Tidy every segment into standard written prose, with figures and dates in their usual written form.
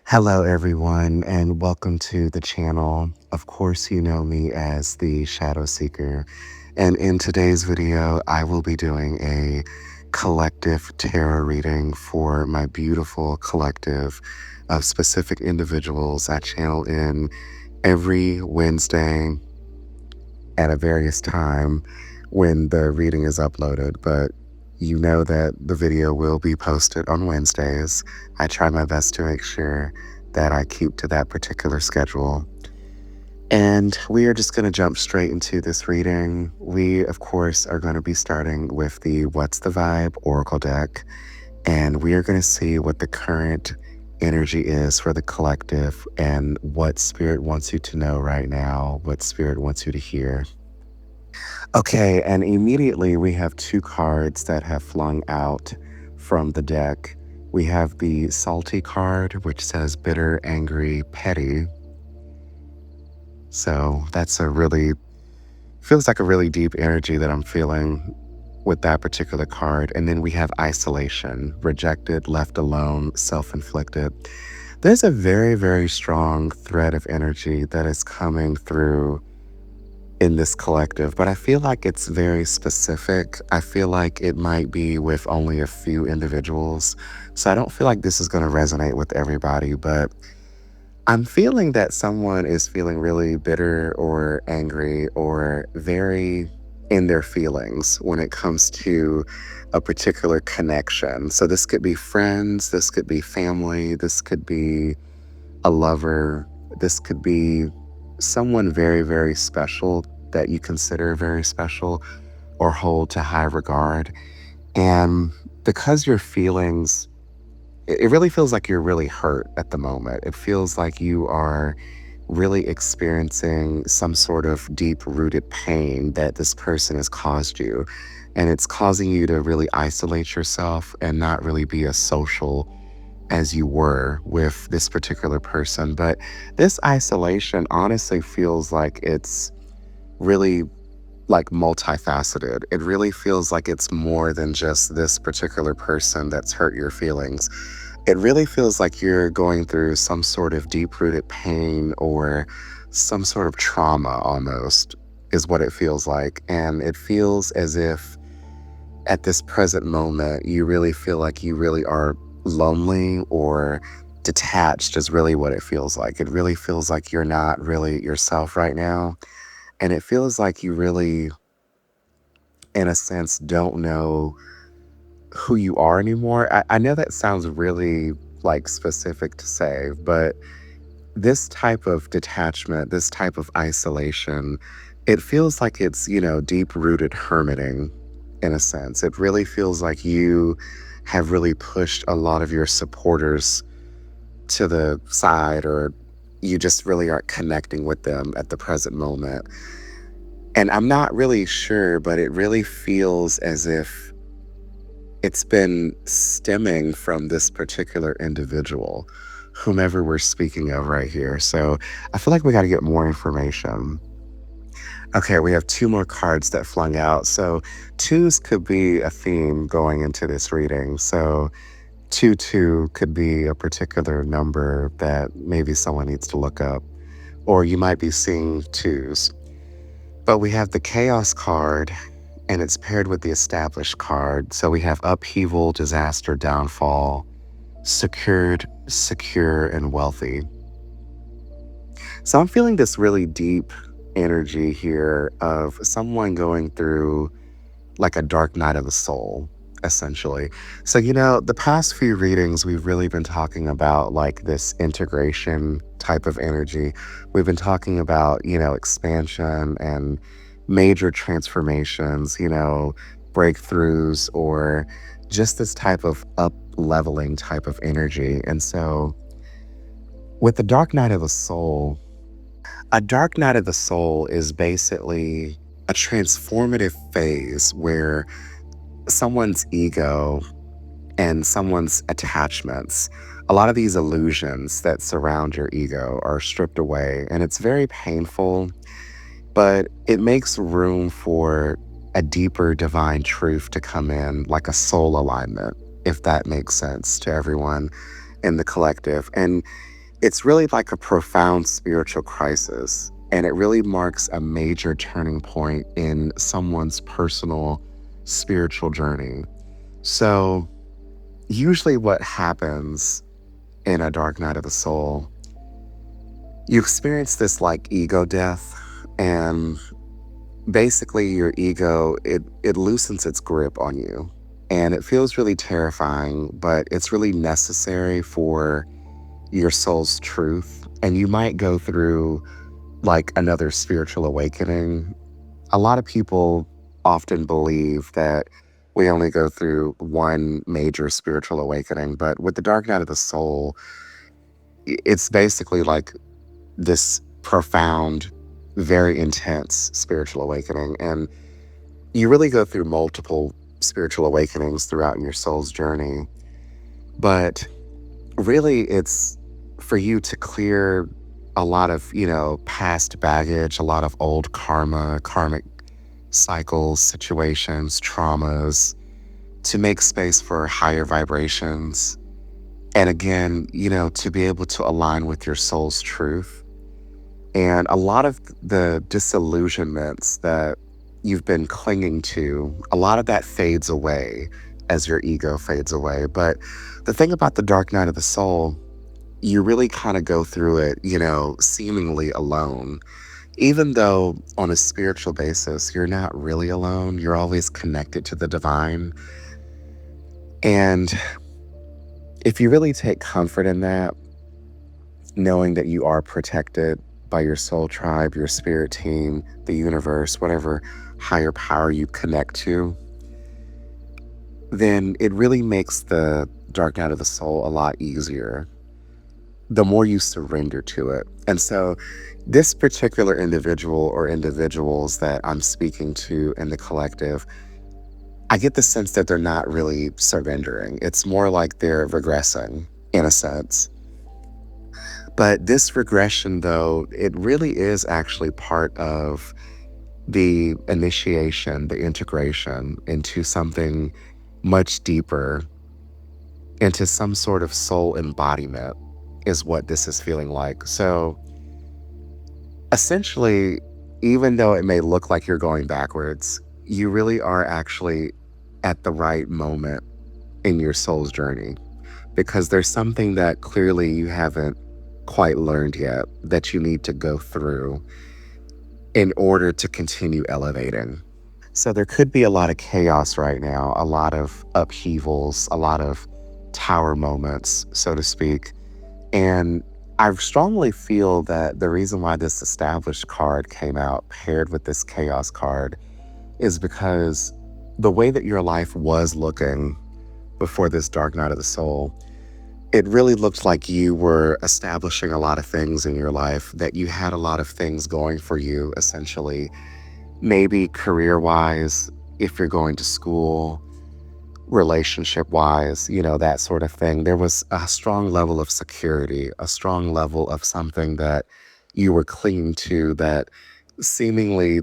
Hello, everyone, and welcome to the channel. Of course, you know me as the Shadow Seeker, and in today's video, I will be doing a collective tarot reading for my beautiful collective of specific individuals I channel in every Wednesday at a various time when the reading is uploaded, but you know that the video will be posted on Wednesdays. I try my best to make sure that I keep to that particular schedule. And we are just going to jump straight into this reading. We, of course, are going to be starting with the What's the Vibe Oracle deck, and we are going to see what the current energy is for the collective and what Spirit wants you to know right now, what Spirit wants you to hear. Okay, and immediately we have two cards that have flung out from the deck. We have the Salty card, which says bitter, angry, petty. So that's feels like a really deep energy that I'm feeling with that particular card. And then we have isolation, rejected, left alone, self-inflicted. There's a very, very strong thread of energy that is coming through in this collective, but I feel like it's very specific. I feel like it might be with only a few individuals. So I don't feel like this is going to resonate with everybody, but I'm feeling that someone is feeling really bitter or angry or very in their feelings when it comes to a particular connection. So this could be friends, this could be family, this could be a lover, this could be someone very, very special that you consider very special or hold to high regard. And because your feelings, it really feels like you're really hurt at the moment. It feels like you are really experiencing some sort of deep rooted pain that this person has caused you. And it's causing you to really isolate yourself and not really be as social as you were with this particular person. But this isolation honestly feels like it's really like multifaceted. It really feels like it's more than just this particular person that's hurt your feelings. It really feels like you're going through some sort of deep rooted pain or some sort of trauma almost, is what it feels like. And it feels as if at this present moment, you really feel like you really are lonely or detached, is really what it feels like. It really feels like you're not really yourself right now. And it feels like you really, in a sense, don't know who you are anymore. I know that sounds really like specific to say, but this type of detachment, this type of isolation, it feels like it's, deep rooted hermiting in a sense. It really feels like you have really pushed a lot of your supporters to the side, or you just really aren't connecting with them at the present moment. And I'm not really sure, but it really feels as if it's been stemming from this particular individual, whomever we're speaking of right here. So I feel like we got to get more information. Okay, we have two more cards that flung out. So twos could be a theme going into this reading. So 2 could be a particular number that maybe someone needs to look up, or you might be seeing twos. But we have the Chaos card, and it's paired with the Established card. So we have upheaval, disaster, downfall, secured, secure, and wealthy. So I'm feeling this really deep energy here of someone going through like a dark night of the soul, essentially. So, the past few readings, we've really been talking about like this integration type of energy. We've been talking about, expansion and major transformations, breakthroughs, or just this type of up leveling type of energy. And so, with the dark night of the soul, a dark night of the soul is basically a transformative phase where someone's ego and someone's attachments, a lot of these illusions that surround your ego are stripped away. And it's very painful, but it makes room for a deeper divine truth to come in, like a soul alignment, if that makes sense to everyone in the collective. And It's really like a profound spiritual crisis, and it really marks a major turning point in someone's personal spiritual journey. So, usually, what happens in a dark night of the soul, you experience this like ego death, and basically, your ego it loosens its grip on you, and it feels really terrifying, but it's really necessary for your soul's truth. And you might go through like another spiritual awakening. A lot of people often believe that we only go through one major spiritual awakening, but with the dark night of the soul, it's basically like this profound, very intense spiritual awakening. And you really go through multiple spiritual awakenings throughout your soul's journey. But really, it's for you to clear a lot of, past baggage, a lot of old karma, karmic cycles, situations, traumas, to make space for higher vibrations. And again, to be able to align with your soul's truth. And a lot of the disillusionments that you've been clinging to, a lot of that fades away as your ego fades away. But the thing about the dark night of the soul, you really kind of go through it, seemingly alone. Even though on a spiritual basis, you're not really alone, you're always connected to the divine. And if you really take comfort in that, knowing that you are protected by your soul tribe, your spirit team, the universe, whatever higher power you connect to, then it really makes the dark night of the soul a lot easier the more you surrender to it. And so, this particular individual or individuals that I'm speaking to in the collective, I get the sense that they're not really surrendering. It's more like they're regressing in a sense. But this regression, though, it really is actually part of the initiation, the integration into something much deeper, into some sort of soul embodiment, is what this is feeling like. So essentially, even though it may look like you're going backwards, you really are actually at the right moment in your soul's journey, because there's something that clearly you haven't quite learned yet that you need to go through in order to continue elevating. So there could be a lot of chaos right now, a lot of upheavals, a lot of tower moments, so to speak. And I strongly feel that the reason why this established card came out paired with this chaos card is because the way that your life was looking before this dark night of the soul, it really looked like you were establishing a lot of things in your life, that you had a lot of things going for you, essentially. Maybe career wise, if you're going to school, relationship wise, that sort of thing. There was a strong level of security, a strong level of something that you were clinging to that seemingly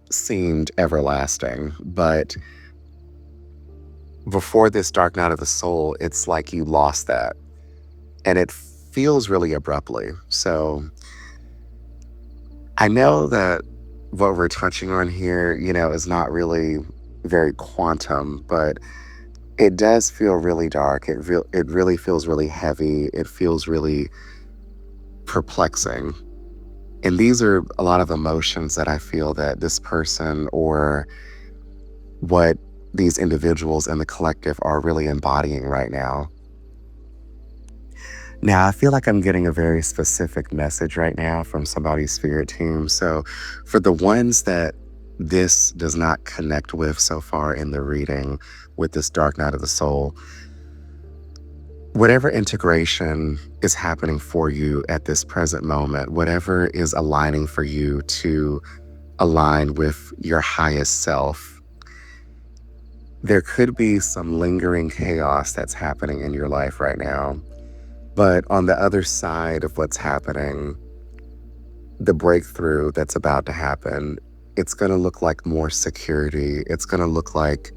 seemed everlasting. But before this dark night of the soul, it's like you lost that. And it feels really abruptly. So I know that what we're touching on here, is not really very quantum, but it does feel really dark. It really feels really heavy. It feels really perplexing. And these are a lot of emotions that I feel that this person or what these individuals in the collective are really embodying right now. Now, I feel like I'm getting a very specific message right now from somebody's spirit team. So, for the ones that this does not connect with so far in the reading with this dark night of the soul, whatever integration is happening for you at this present moment, whatever is aligning for you to align with your highest self, there could be some lingering chaos that's happening in your life right now. But on the other side of what's happening, the breakthrough that's about to happen, it's going to look like more security. It's going to look like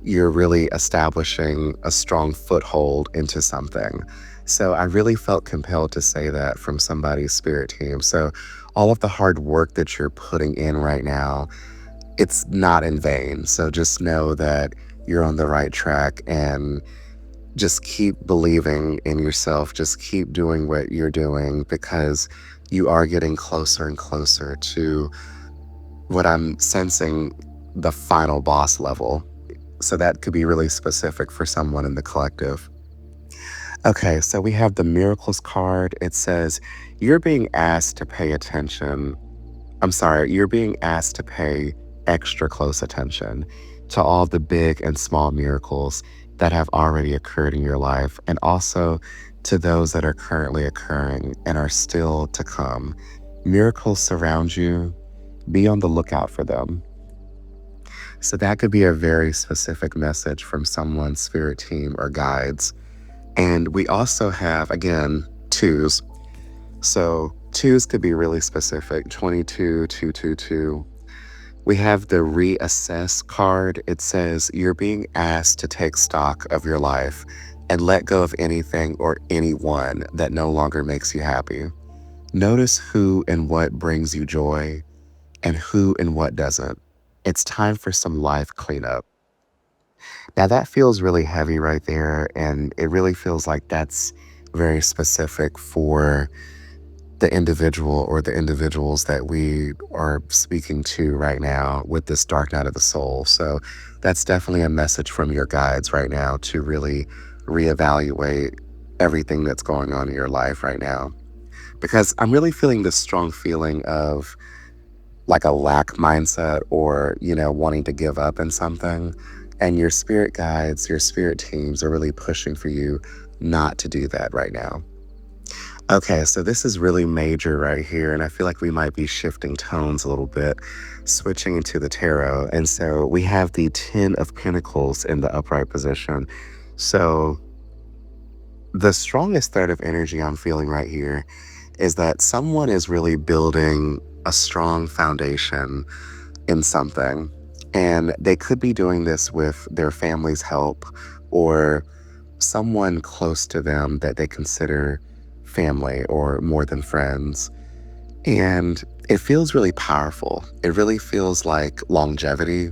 you're really establishing a strong foothold into something. So I really felt compelled to say that from somebody's spirit team. So all of the hard work that you're putting in right now, it's not in vain. So just know that you're on the right track and just keep believing in yourself. Just keep doing what you're doing because you are getting closer and closer to what I'm sensing, the final boss level. So that could be really specific for someone in the collective. Okay, so we have the Miracles card. It says, you're being asked to pay attention. I'm sorry, you're being asked to pay extra close attention to all the big and small miracles that have already occurred in your life, and also to those that are currently occurring and are still to come. Miracles surround you. Be on the lookout for them. So that could be a very specific message from someone's spirit team or guides. And we also have, again, twos. So twos could be really specific, 22, 222. We have the reassess card. It says you're being asked to take stock of your life and let go of anything or anyone that no longer makes you happy. Notice who and what brings you joy and who and what doesn't. It's time for some life cleanup. Now, that feels really heavy right there. And it really feels like that's very specific for the individual or the individuals that we are speaking to right now with this dark night of the soul. So, that's definitely a message from your guides right now to really reevaluate everything that's going on in your life right now. Because I'm really feeling this strong feeling of like a lack mindset or, wanting to give up in something. And your spirit guides, your spirit teams are really pushing for you not to do that right now. Okay, so this is really major right here. And I feel like we might be shifting tones a little bit, switching into the tarot. And so we have the Ten of Pentacles in the upright position. So the strongest thread of energy I'm feeling right here is that someone is really building a strong foundation in something. And they could be doing this with their family's help or someone close to them that they consider family or more than friends. And it feels really powerful. It really feels like longevity.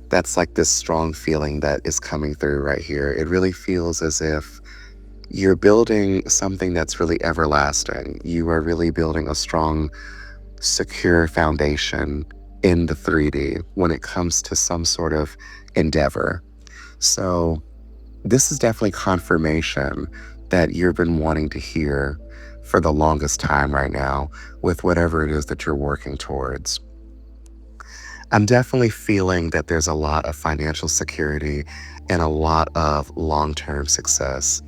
That's like this strong feeling that is coming through right here. It really feels as if you're building something that's really everlasting. You are really building a strong, secure foundation in the 3D when it comes to some sort of endeavor. So, this is definitely confirmation that you've been wanting to hear for the longest time right now with whatever it is that you're working towards. I'm definitely feeling that there's a lot of financial security and a lot of long term success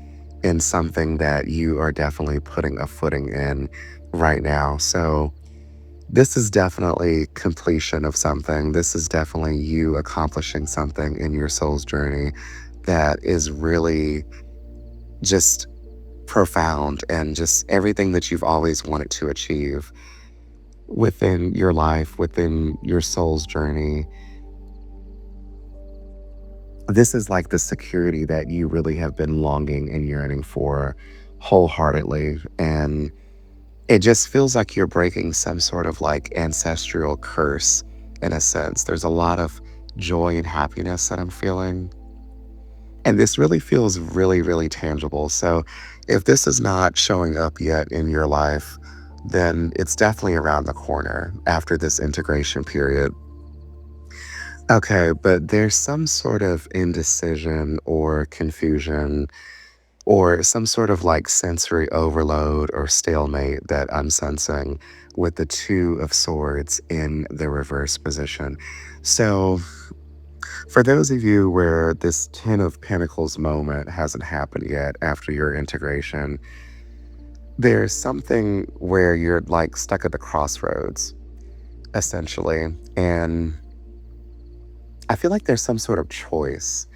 in something that you are definitely putting a footing in right now. So, this is definitely completion of something. This is definitely you accomplishing something in your soul's journey that is really just profound and just everything that you've always wanted to achieve within your life, within your soul's journey. This is like the security that you really have been longing and yearning for wholeheartedly. And it just feels like you're breaking some sort of like ancestral curse in a sense. There's a lot of joy and happiness that I'm feeling. And this really feels really, really tangible. So if this is not showing up yet in your life, then it's definitely around the corner after this integration period. Okay, but there's some sort of indecision or confusion or some sort of like sensory overload or stalemate that I'm sensing with the Two of Swords in the reverse position. So, for those of you where this Ten of Pentacles moment hasn't happened yet after your integration, there's something where you're like stuck at the crossroads, essentially. And I feel like there's some sort of choice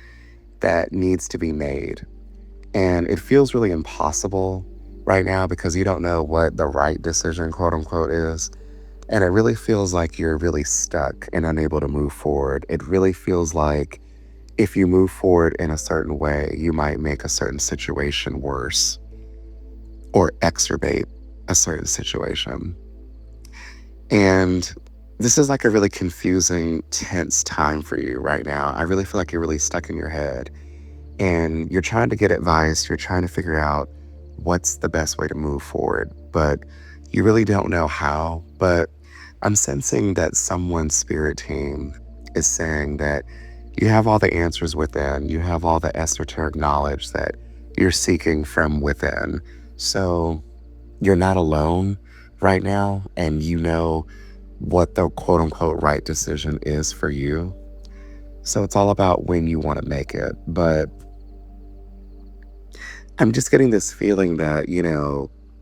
that needs to be made. And it feels really impossible right now because you don't know what the right decision, quote unquote, is. And it really feels like you're really stuck and unable to move forward. It really feels like if you move forward in a certain way, you might make a certain situation worse. or exacerbate a certain situation. And this is like a really confusing, tense time for you right now. I really feel like you're really stuck in your head and you're trying to get advice. You're trying to figure out what's the best way to move forward, but you really don't know how. But I'm sensing that someone's spirit team is saying that you have all the answers within, you have all the esoteric knowledge that you're seeking from within. So you're not alone right now, and you know what the quote unquote right decision is for you. So it's all about when you want to make it. But I'm just getting this feeling that,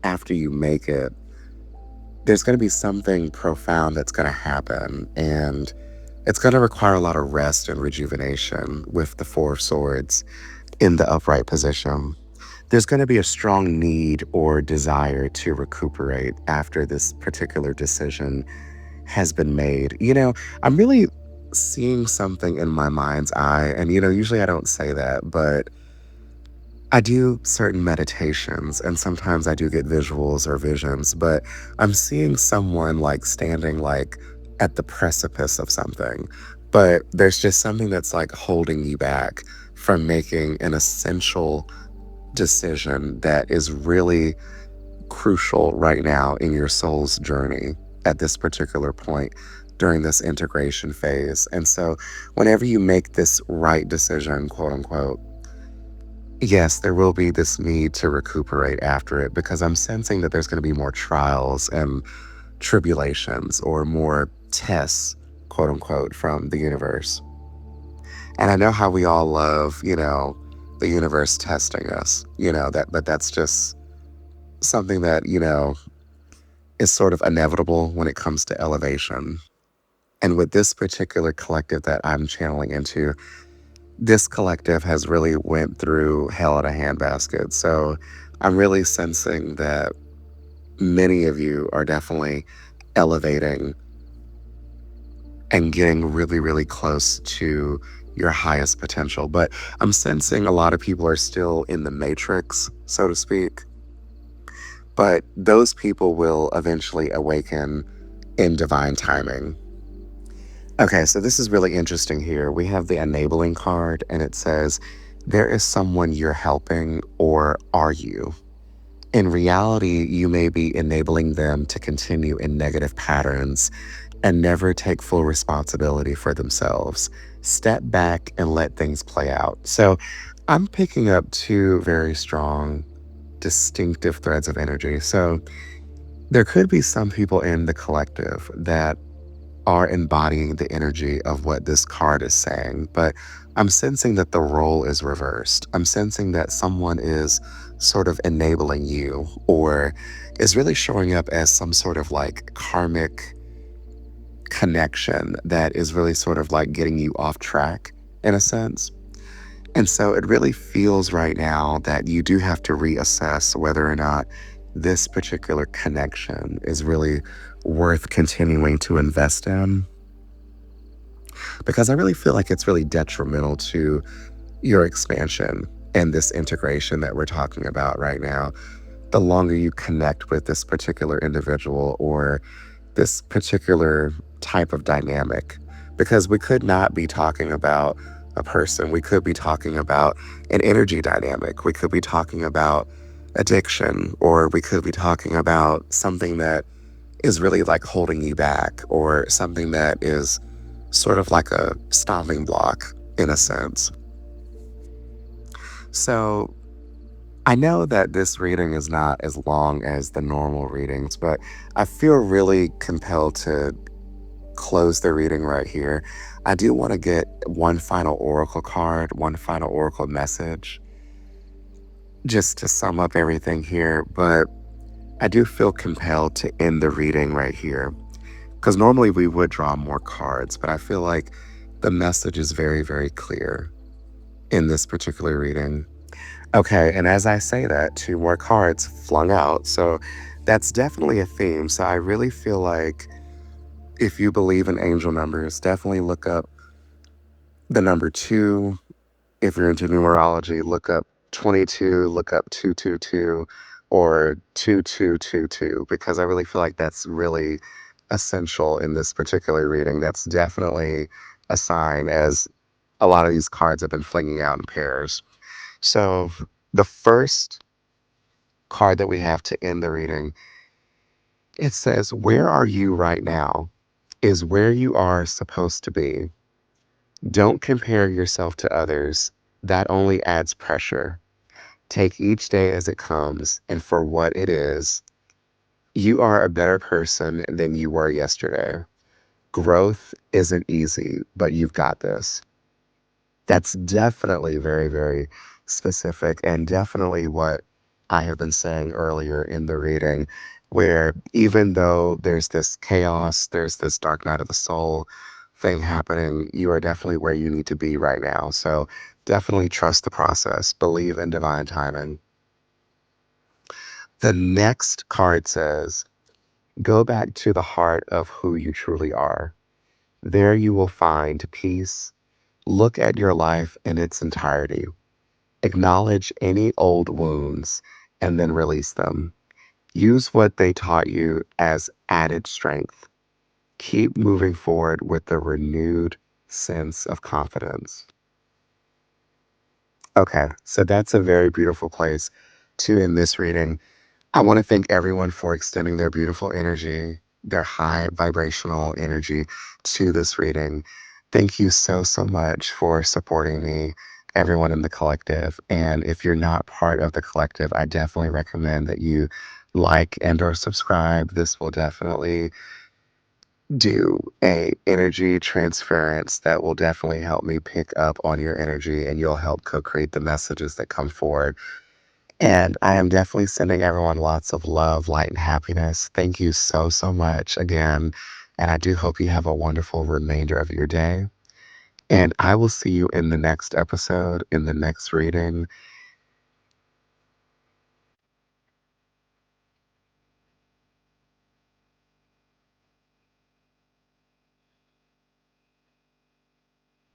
after you make it, there's going to be something profound that's going to happen. And it's going to require a lot of rest and rejuvenation with the Four of Swords in the upright position. There's going to be a strong need or desire to recuperate after this particular decision has been made. I'm really seeing something in my mind's eye. And, usually I don't say that, but I do certain meditations and sometimes I do get visuals or visions, but I'm seeing someone like standing like at the precipice of something. But there's just something that's like holding you back from making an essential decision that is really crucial right now in your soul's journey at this particular point during this integration phase. And so, whenever you make this right decision, quote unquote, yes, there will be this need to recuperate after it because I'm sensing that there's going to be more trials and tribulations or more tests, quote unquote, from the universe. And I know how we all love, the universe testing us, that's just something that, is sort of inevitable when it comes to elevation. And with this particular collective that I'm channeling into, this collective has really went through hell in a handbasket. So I'm really sensing that many of you are definitely elevating and getting really, really close to your highest potential. But I'm sensing a lot of people are still in the matrix, so to speak. But those people will eventually awaken in divine timing. Okay, so this is really interesting here. We have the enabling card, and it says, there is someone you're helping, or are you? In reality, you may be enabling them to continue in negative patterns and never take full responsibility for themselves. Step back and let things play out. So I'm picking up two very strong, distinctive threads of energy. So there could be some people in the collective that are embodying the energy of what this card is saying, but I'm sensing that the role is reversed. I'm sensing that someone is sort of enabling you or is really showing up as some sort of like karmic connection that is really sort of like getting you off track in a sense. And so it really feels right now that you do have to reassess whether or not this particular connection is really worth continuing to invest in. Because I really feel like it's really detrimental to your expansion and this integration that we're talking about right now. The longer you connect with this particular individual or this particular type of dynamic, because we could not be talking about a person. We could be talking about an energy dynamic. We could be talking about addiction, or we could be talking about something that is really like holding you back, or something that is sort of like a stopping block in a sense. So I know that this reading is not as long as the normal readings, but I feel really compelled to close the reading right here. I do want to get one final oracle card, one final oracle message, just to sum up everything here. But I do feel compelled to end the reading right here because normally we would draw more cards, but I feel like the message is very, very clear in this particular reading. Okay, and as I say that, two more cards flung out. So that's definitely a theme. So I really feel like if you believe in angel numbers, definitely look up the number two. If you're into numerology, look up 22, look up 222, or 2222, because I really feel like that's really essential in this particular reading. That's definitely a sign, as a lot of these cards have been flinging out in pairs. So the first card that we have to end the reading, it says, "Where are you right now is where you are supposed to be. Don't compare yourself to others. That only adds pressure. Take each day as it comes and for what it is. You are a better person than you were yesterday. Growth isn't easy, but you've got this." That's definitely very, very specific, and definitely what I have been saying earlier in the reading, where even though there's this chaos, there's this dark night of the soul thing happening, you are definitely where you need to be right now. So definitely trust the process, believe in divine timing. The next card says, "Go back to the heart of who you truly are. There you will find peace. Look at your life in its entirety. Acknowledge any old wounds and then release them. Use what they taught you as added strength. Keep moving forward with a renewed sense of confidence." Okay, so that's a very beautiful place to end this reading. I want to thank everyone for extending their beautiful energy, their high vibrational energy to this reading. Thank you so, so much for supporting me, everyone in the collective. And if you're not part of the collective, I definitely recommend that you like and or subscribe. This will definitely do a energy transference that will definitely help me pick up on your energy, and you'll help co-create the messages that come forward. And I am definitely sending everyone lots of love, light, and happiness. Thank you so, so much again. And I do hope you have a wonderful remainder of your day. And I will see you in the next episode, in the next reading.